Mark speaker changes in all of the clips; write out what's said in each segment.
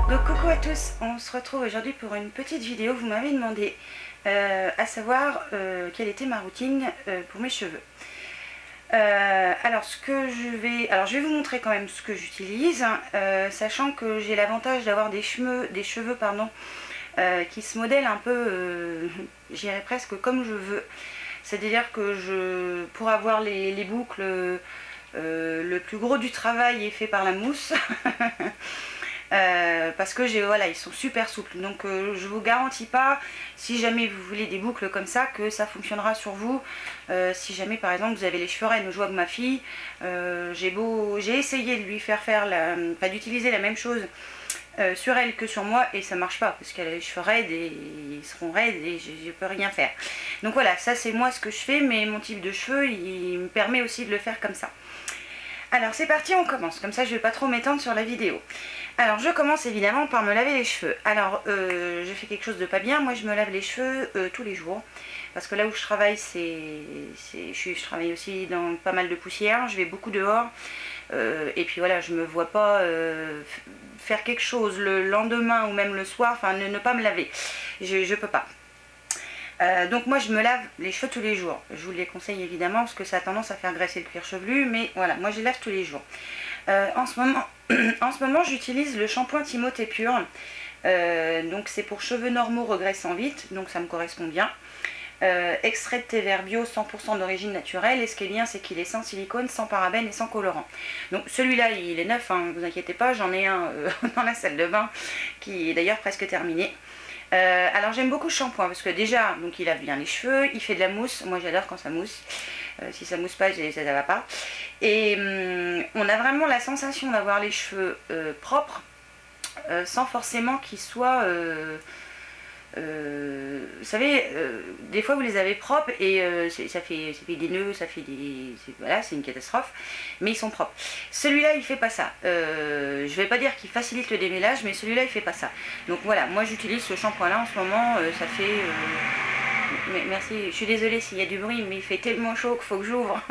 Speaker 1: Donc coucou à tous, on se retrouve aujourd'hui pour une petite vidéo. Vous m'avez demandé à savoir quelle était ma routine pour mes cheveux. Alors je vais vous montrer quand même ce que j'utilise, sachant que j'ai l'avantage d'avoir des cheveux qui se modèlent un peu, j'irais presque comme je veux. C'est-à-dire que pour avoir les boucles, le plus gros du travail est fait par la mousse. Parce que voilà, ils sont super souples, donc je vous garantis pas, si jamais vous voulez des boucles comme ça, que ça fonctionnera sur vous. Si jamais par exemple vous avez les cheveux raides, je vois que ma fille, j'ai essayé de lui faire d'utiliser la même chose sur elle que sur moi, et ça marche pas parce qu'elle a les cheveux raides et ils seront raides et je peux rien faire. Donc voilà, ça c'est moi ce que je fais, mais mon type de cheveux il me permet aussi de le faire comme ça. Alors c'est parti, on commence, comme ça je vais pas trop m'étendre sur la vidéo. Alors je commence évidemment par me laver les cheveux. Alors je fais quelque chose de pas bien, moi je me lave les cheveux tous les jours. Parce que là où je travaille, je travaille aussi dans pas mal de poussière, je vais beaucoup dehors. Et puis voilà, je me vois pas faire quelque chose le lendemain ou même le soir, enfin ne pas me laver. Je peux pas. Donc moi je me lave les cheveux tous les jours. Je vous les conseille évidemment parce que ça a tendance à faire graisser le cuir chevelu, mais voilà, moi je les lave tous les jours. En ce moment j'utilise le shampoing Timothée Pur. Donc c'est pour cheveux normaux regraissant vite, donc ça me correspond bien. Extrait de thé vert bio 100% d'origine naturelle, et ce qui est bien c'est qu'il est sans silicone, sans parabènes et sans colorant. Donc celui-là il est neuf, ne vous inquiétez pas, j'en ai un dans la salle de bain qui est d'ailleurs presque terminé. Alors j'aime beaucoup ce shampoing parce que déjà donc il lave bien les cheveux, il fait de la mousse, moi j'adore quand ça mousse, si ça mousse pas ça va pas, et on a vraiment la sensation d'avoir les cheveux propres sans forcément qu'ils soient vous savez, des fois vous les avez propres et ça fait des nœuds, voilà, c'est une catastrophe, mais ils sont propres. Celui-là il fait pas ça. Je vais pas dire qu'il facilite le démêlage, mais celui-là il fait pas ça. Donc voilà, moi j'utilise ce shampoing là en ce moment, ça fait merci, je suis désolée s'il y a du bruit, mais il fait tellement chaud qu'il faut que j'ouvre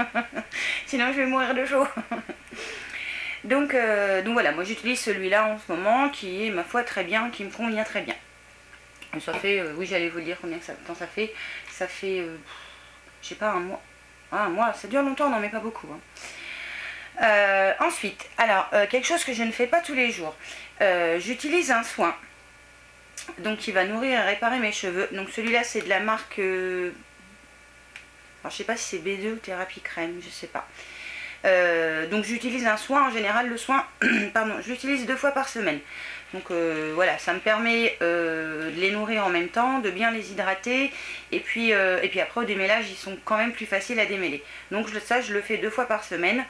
Speaker 1: sinon je vais mourir de chaud. Donc voilà, moi j'utilise celui-là en ce moment qui est ma foi très bien, qui me convient très bien. Ça fait, oui j'allais vous dire combien de temps ça fait. Ça fait, je sais pas, un mois. Ah, un mois, ça dure longtemps, non mais pas beaucoup. Ensuite, alors, quelque chose que je ne fais pas tous les jours. J'utilise un soin, donc qui va nourrir et réparer mes cheveux. Donc celui-là c'est de la marque, alors je sais pas si c'est B2 ou Thérapie Crème, je sais pas. Donc j'utilise un soin, en général le soin, pardon, je l'utilise 2 fois par semaine. Donc voilà, ça me permet de les nourrir en même temps, de bien les hydrater, et puis après au démêlage ils sont quand même plus faciles à démêler. Donc ça je le fais 2 fois par semaine.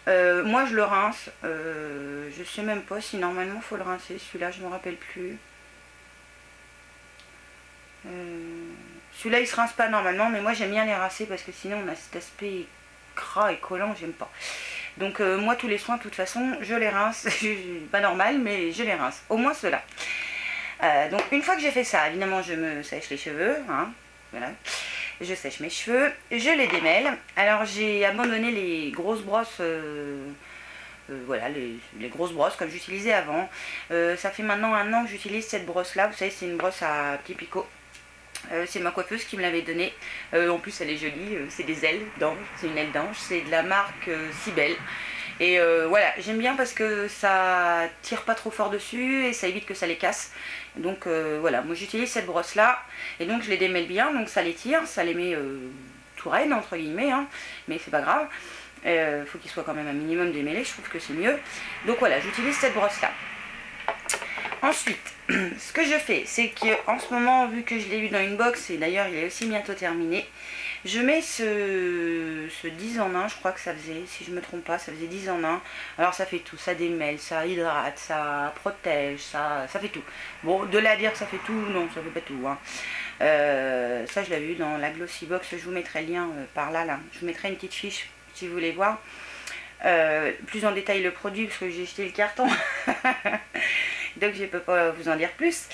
Speaker 1: Moi je le rince, je sais même pas si normalement faut le rincer, celui-là je me rappelle plus. Celui-là il se rince pas normalement, mais moi j'aime bien les rincer parce que sinon on a cet aspect gras et collant, j'aime pas. Donc moi tous les soins de toute façon je les rince, pas normal mais je les rince, au moins ceux-là. Donc une fois que j'ai fait ça, évidemment je me sèche les cheveux, voilà. Je sèche mes cheveux, je les démêle. Alors j'ai abandonné les grosses brosses, voilà, les grosses brosses comme j'utilisais avant. Ça fait maintenant 1 an que j'utilise cette brosse là, vous savez c'est une brosse à petits picots. C'est ma coiffeuse qui me l'avait donnée. En plus elle est jolie, c'est des ailes d'ange, c'est une aile d'ange, c'est de la marque Cybelle. Et voilà, j'aime bien parce que ça tire pas trop fort dessus et ça évite que ça les casse. Donc voilà, moi j'utilise cette brosse là et donc je les démêle bien, donc ça les tire, ça les met tout raides entre guillemets, mais c'est pas grave. Faut qu'ils soient quand même un minimum démêlés, je trouve que c'est mieux. Donc voilà, j'utilise cette brosse là. Ensuite, ce que je fais, c'est qu'en ce moment, vu que je l'ai eu dans une box, et d'ailleurs il est aussi bientôt terminé, je mets ce 10 en 1, je crois que ça faisait, si je me trompe pas, ça faisait 10 en 1. Alors ça fait tout, ça démêle, ça hydrate, ça protège, ça fait tout. Bon, de là à dire que ça fait tout, non, ça fait pas tout. Ça je l'avais vu dans la Glossy Box, je vous mettrai le lien par là, je vous mettrai une petite fiche si vous voulez voir. Plus en détail le produit, parce que j'ai jeté le carton. Donc je ne peux pas vous en dire plus.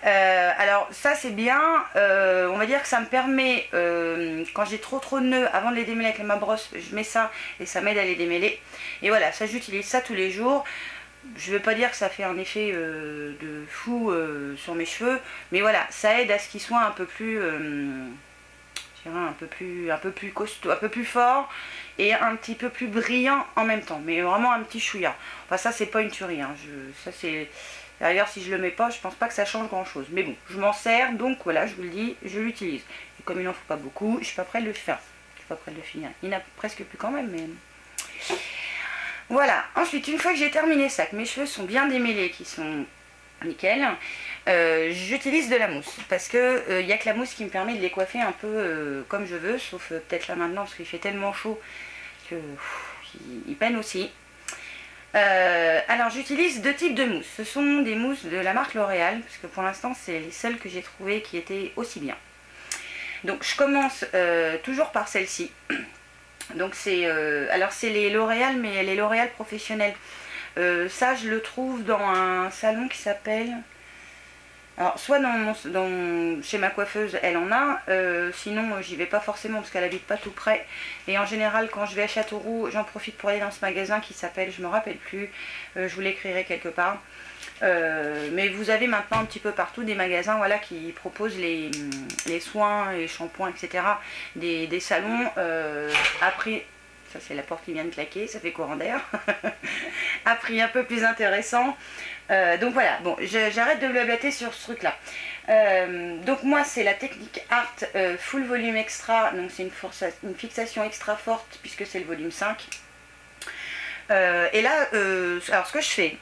Speaker 1: Alors ça c'est bien, on va dire que ça me permet, quand j'ai trop de nœuds, avant de les démêler avec ma brosse, je mets ça et ça m'aide à les démêler. Et voilà, ça j'utilise ça tous les jours. Je ne vais pas dire que ça fait un effet de fou sur mes cheveux, mais voilà, ça aide à ce qu'ils soient un peu plus, je dirais un peu plus costaud, un peu plus fort et un petit peu plus brillant en même temps, mais vraiment un petit chouïa. Enfin ça c'est pas une tuerie, hein. Ça c'est... D'ailleurs, si je le mets pas, je pense pas que ça change grand chose. Mais bon, je m'en sers, donc voilà, je vous le dis, je l'utilise. Et comme il n'en faut pas beaucoup, je suis pas prête de le faire. Je suis pas prête de le finir. Il n'y en a presque plus quand même, mais... Voilà. Ensuite, une fois que j'ai terminé ça, que mes cheveux sont bien démêlés, qui sont nickel, j'utilise de la mousse. Parce que il n'y a que la mousse qui me permet de les coiffer un peu comme je veux, sauf peut-être là maintenant, parce qu'il fait tellement chaud que il peine aussi. Alors j'utilise deux types de mousses. Ce sont des mousses de la marque L'Oréal, parce que pour l'instant c'est les seules que j'ai trouvées qui étaient aussi bien. Donc je commence toujours par celle-ci. Donc c'est alors c'est les L'Oréal, mais les L'Oréal professionnels. Ça je le trouve dans un salon qui s'appelle... Alors soit chez ma coiffeuse elle en a, sinon j'y vais pas forcément parce qu'elle habite pas tout près. Et en général quand je vais à Châteauroux, j'en profite pour aller dans ce magasin qui s'appelle, je me rappelle plus, je vous l'écrirai quelque part. Mais vous avez maintenant un petit peu partout des magasins, voilà, qui proposent les soins, les shampoings, etc. des salons à prix... Ça c'est la porte qui vient de claquer, ça fait courant d'air. À prix un peu plus intéressant. Donc voilà, bon, j'arrête de blablater sur ce truc là. Donc moi c'est la technique Art Full Volume Extra, donc c'est une fixation extra forte puisque c'est le volume 5. Et là, alors ce que je fais,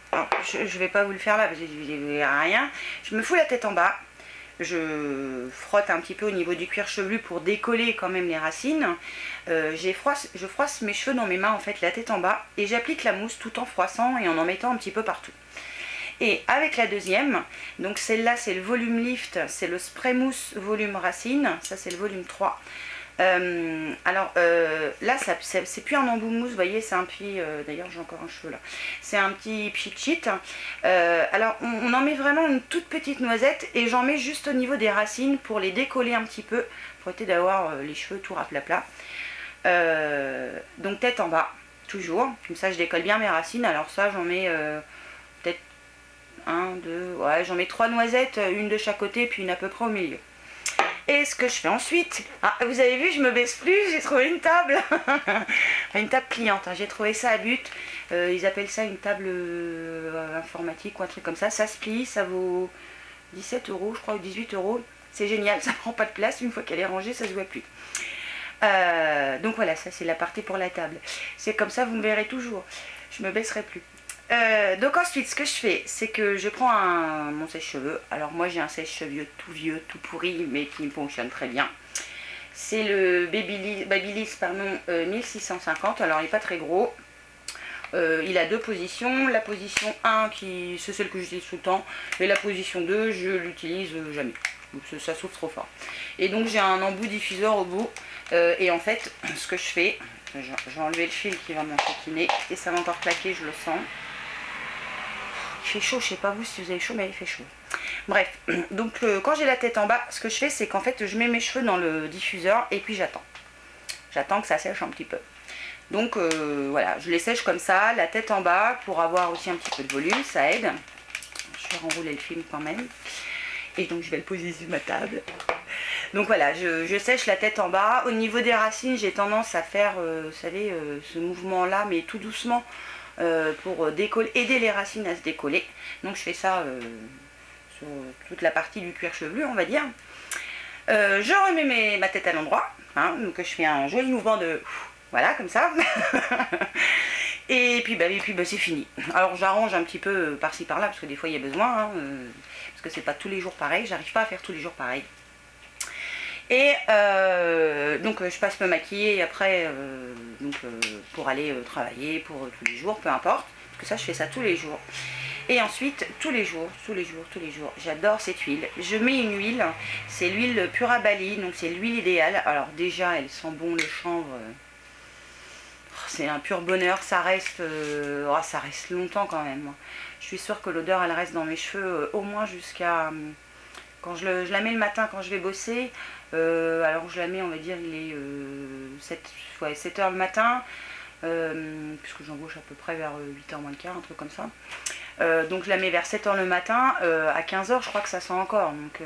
Speaker 1: je vais pas vous le faire là parce que je ne verrai rien, je me fous la tête en bas, je frotte un petit peu au niveau du cuir chevelu pour décoller quand même les racines. Je froisse mes cheveux dans mes mains en fait, la tête en bas, et j'applique la mousse tout en froissant et en mettant un petit peu partout. Et avec la deuxième, donc celle-là c'est le volume lift, c'est le spray mousse volume racine, ça c'est le volume 3. Alors là c'est plus un embout mousse, vous voyez, c'est un petit, d'ailleurs j'ai encore un cheveu là, c'est un petit pchit. Alors on en met vraiment une toute petite noisette et j'en mets juste au niveau des racines pour les décoller un petit peu, pour éviter d'avoir les cheveux tout raplapla. Donc tête en bas, toujours, comme ça je décolle bien mes racines. Alors ça j'en mets peut-être 1, 2, ouais, j'en mets 3 noisettes, une de chaque côté puis une à peu près au milieu. Et ce que je fais ensuite, ah, vous avez vu, je me baisse plus, j'ai trouvé une table. Une table pliante, hein, j'ai trouvé ça à But. Ils appellent ça une table informatique ou un truc comme ça. Ça se plie, ça vaut 17 € je crois, ou 18 €. C'est génial, ça prend pas de place, une fois qu'elle est rangée, ça se voit plus. Donc voilà, ça c'est la partie pour la table. C'est comme ça, vous me verrez toujours. Je me baisserai plus. Donc ensuite ce que je fais c'est que je prends mon sèche-cheveux. Alors moi j'ai un sèche-cheveux tout vieux, tout pourri mais qui me fonctionne très bien. C'est le Babyliss 1650, alors il n'est pas très gros. Il a deux positions, la position 1 c'est celle que j'utilise tout le temps et la position 2 je l'utilise jamais. Donc ça souffle trop fort. Et donc j'ai un embout diffuseur au bout et en fait ce que je fais, je vais enlever le fil qui va m'encoquiner et ça va encore claquer, je le sens. Il fait chaud, je sais pas vous si vous avez chaud, mais il fait chaud. Bref, donc quand j'ai la tête en bas, ce que je fais c'est qu'en fait je mets mes cheveux dans le diffuseur et puis j'attends. J'attends que ça sèche un petit peu. Donc voilà, je les sèche comme ça, la tête en bas pour avoir aussi un petit peu de volume, ça aide. Je vais renrouler le film quand même. Et donc je vais le poser sur ma table. Donc voilà, je sèche la tête en bas. Au niveau des racines, j'ai tendance à faire, vous savez, ce mouvement là, mais tout doucement. Pour aider les racines à se décoller. Donc je fais ça sur toute la partie du cuir chevelu, on va dire. Je remets ma tête à l'endroit, hein, donc je fais un joli mouvement de... Voilà, comme ça. et puis c'est fini. Alors j'arrange un petit peu par-ci par-là, parce que des fois il y a besoin, hein, parce que c'est pas tous les jours pareil, j'arrive pas à faire tous les jours pareil. Et donc je passe me maquiller après pour aller travailler, pour tous les jours, peu importe, parce que ça je fais ça tous les jours. Et ensuite tous les jours, j'adore cette huile. Je mets une huile, c'est l'huile Pura Bali, donc c'est l'huile idéale. Alors déjà elle sent bon le chanvre, c'est un pur bonheur, ça reste longtemps quand même. Je suis sûre que l'odeur elle reste dans mes cheveux au moins jusqu'à je la mets le matin quand je vais bosser. Alors je la mets, on va dire, il est 7 heures le matin, puisque j'embauche à peu près vers 8h moins le quart, un truc comme ça. Donc je la mets vers 7h le matin, à 15h je crois que ça sent encore, donc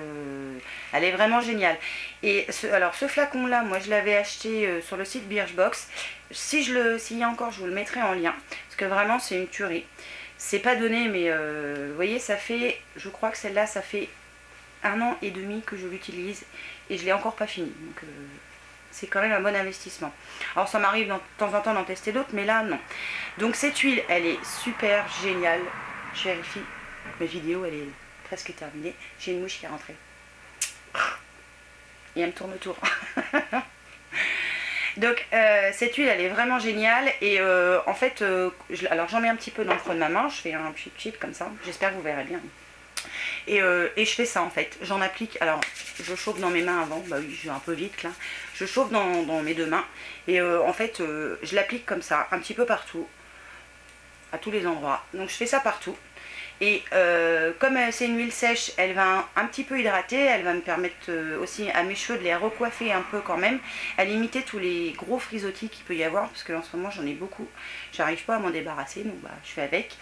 Speaker 1: elle est vraiment géniale. Et alors ce flacon là, moi je l'avais acheté sur le site Birchbox. S'il y a encore, je vous le mettrai en lien, parce que vraiment c'est une tuerie. C'est pas donné, mais vous voyez, ça fait, je crois que celle-là, ça fait 1 an et demi que je l'utilise et je l'ai encore pas fini. Donc c'est quand même un bon investissement. Alors ça m'arrive de temps en temps d'en tester d'autres, mais là non. Donc cette huile, elle est super géniale. Je vérifie, ma vidéo elle est presque terminée. J'ai une mouche qui est rentrée. Et elle me tourne autour. Donc cette huile elle est vraiment géniale. Et en fait, alors j'en mets un petit peu dans le creux de ma main. Je fais un pchit comme ça. J'espère que vous verrez bien. Et je fais ça en fait. J'en applique. Alors je chauffe dans mes mains avant. Bah oui, je vais un peu vite là. Je chauffe dans mes 2 mains. Et en fait, je l'applique comme ça, un petit peu partout. À tous les endroits. Donc je fais ça partout. Et comme c'est une huile sèche, elle va un petit peu hydrater, elle va me permettre aussi à mes cheveux de les recoiffer un peu quand même, à limiter tous les gros frisottis qu'il peut y avoir, parce que en ce moment j'en ai beaucoup, j'arrive pas à m'en débarrasser, donc bah, je fais avec.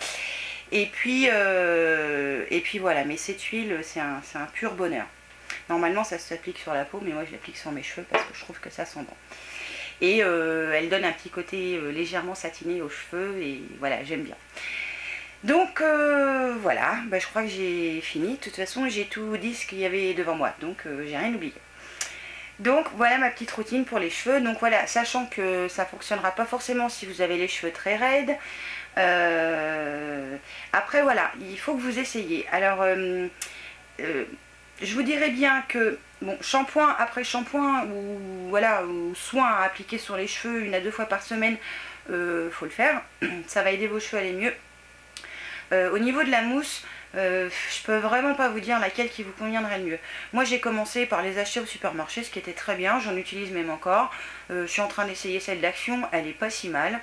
Speaker 1: Et puis voilà, mais cette huile c'est un pur bonheur. Normalement ça s'applique sur la peau, mais moi je l'applique sur mes cheveux parce que je trouve que ça sent bon. Et elle donne un petit côté légèrement satiné aux cheveux et voilà, j'aime bien. Donc voilà, bah, je crois que j'ai fini. De toute façon, j'ai tout dit ce qu'il y avait devant moi, donc j'ai rien oublié. Donc voilà ma petite routine pour les cheveux. Donc voilà, sachant que ça ne fonctionnera pas forcément si vous avez les cheveux très raides. Après voilà, il faut que vous essayiez. Alors je vous dirais bien que bon, shampoing après shampoing ou voilà, ou soin à appliquer sur les cheveux 1 à 2 fois par semaine, faut le faire. Ça va aider vos cheveux à aller mieux. Au niveau de la mousse, je peux vraiment pas vous dire laquelle qui vous conviendrait le mieux. Moi j'ai commencé par les acheter au supermarché, ce qui était très bien, j'en utilise même encore. Je suis en train d'essayer celle d'Action, elle est pas si mal.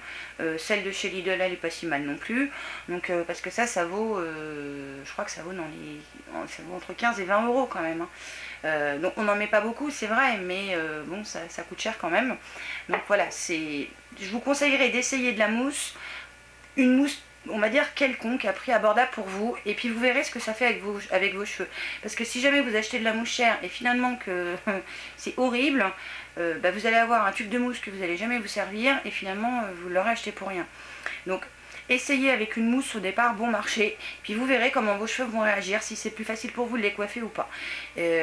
Speaker 1: Celle de chez Lidl, elle est pas si mal non plus. Donc parce que ça vaut, je crois que ça vaut ça vaut entre 15 et 20 euros quand même. Hein. Donc on n'en met pas beaucoup, c'est vrai, mais bon, ça coûte cher quand même. Donc voilà, je vous conseillerais d'essayer de la mousse, une mousse on va dire quelconque, à prix abordable pour vous, et puis vous verrez ce que ça fait avec vos cheveux. Parce que si jamais vous achetez de la mousse chère et finalement que c'est horrible, bah vous allez avoir un tube de mousse que vous n'allez jamais vous servir et finalement vous l'aurez acheté pour rien. Donc essayez avec une mousse au départ bon marché, puis vous verrez comment vos cheveux vont réagir, si c'est plus facile pour vous de les coiffer ou pas.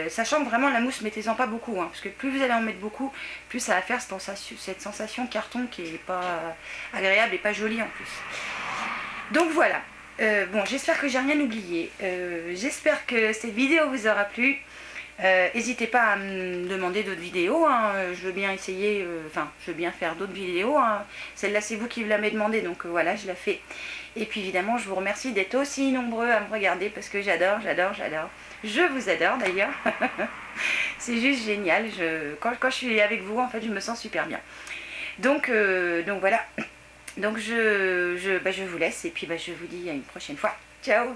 Speaker 1: Sachant que vraiment la mousse, mettez-en pas beaucoup, hein, parce que plus vous allez en mettre beaucoup, plus ça va faire cette sensation carton qui est pas agréable et pas jolie en plus. Donc voilà, bon j'espère que j'ai rien oublié, j'espère que cette vidéo vous aura plu. N'hésitez pas à me demander d'autres vidéos, hein. Je veux bien essayer, je veux bien faire d'autres vidéos, hein. Celle-là c'est vous qui me l'avez demandé, donc voilà, je la fais. Et puis évidemment je vous remercie d'être aussi nombreux à me regarder parce que j'adore, je vous adore d'ailleurs. C'est juste génial, quand je suis avec vous en fait je me sens super bien. Donc voilà. Donc je vous laisse et puis je vous dis à une prochaine fois. Ciao!